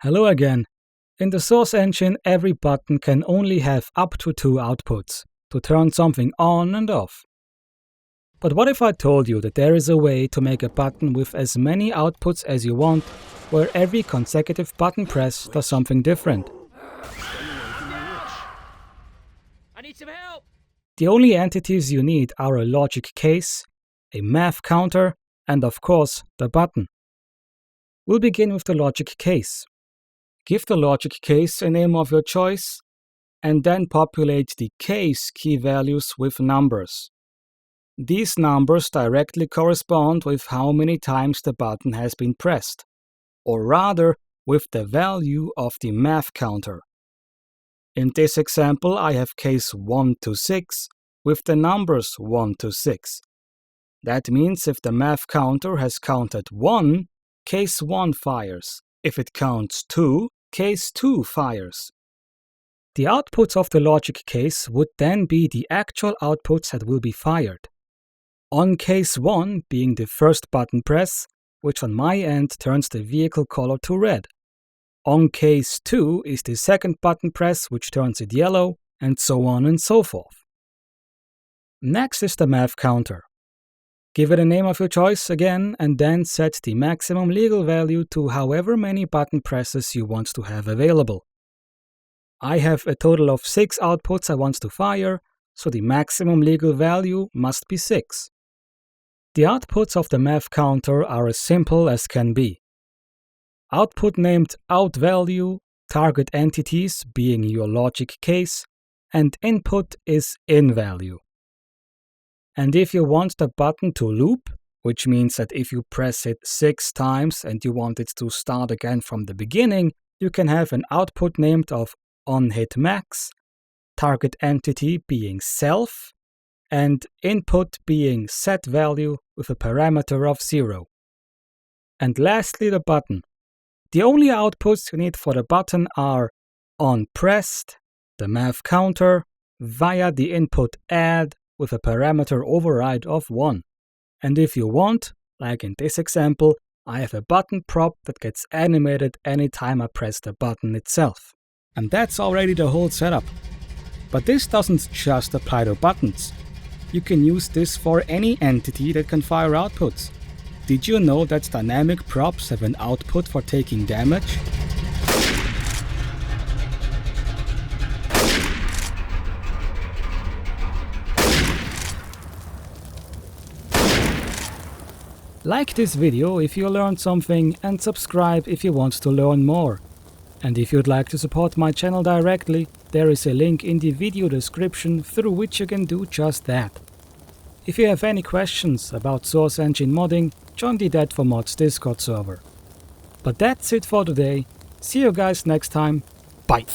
Hello again. In the Source Engine, every button can only have up to 2 outputs to turn something on and off. But what if I told you that there is a way to make a button with as many outputs as you want, where every consecutive button press does something different? I need some help! The only entities you need are a logic case, a math counter, and of course, the button. We'll begin with the logic case. Give the logic case a name of your choice, and then populate the case key values with numbers. These numbers directly correspond with how many times the button has been pressed, or rather, with the value of the math counter. In this example, I have case 1 to 6 with the numbers 1 to 6. That means if the math counter has counted 1, case 1 fires. If it counts 2, case 2 fires. The outputs of the logic case would then be the actual outputs that will be fired. On case 1 being the first button press, which on my end turns the vehicle color to red. On case 2 is the second button press, which turns it yellow, and so on and so forth. Next is the math counter. Give it a name of your choice again, and then set the maximum legal value to however many button presses you want to have available. I have a total of 6 outputs I want to fire, so the maximum legal value must be 6. The outputs of the math counter are as simple as can be. Output named outValue, target entities being your logic case, and input is inValue. And if you want the button to loop, which means that if you press it 6 times and you want it to start again from the beginning, you can have an output named of onHitMax, target entity being self, and input being setValue with a parameter of 0. And lastly, the button. The only outputs you need for the button are onPressed, the math counter, via the input add with a parameter override of 1. And if you want, like in this example, I have a button prop that gets animated anytime I press the button itself. And that's already the whole setup. But this doesn't just apply to buttons. You can use this for any entity that can fire outputs. Did you know that dynamic props have an output for taking damage? Like this video if you learned something, and subscribe if you want to learn more. And if you'd like to support my channel directly, there is a link in the video description through which you can do just that. If you have any questions about Source Engine modding, join the Dead for Mods Discord server. But that's it for today. See you guys next time. Bye!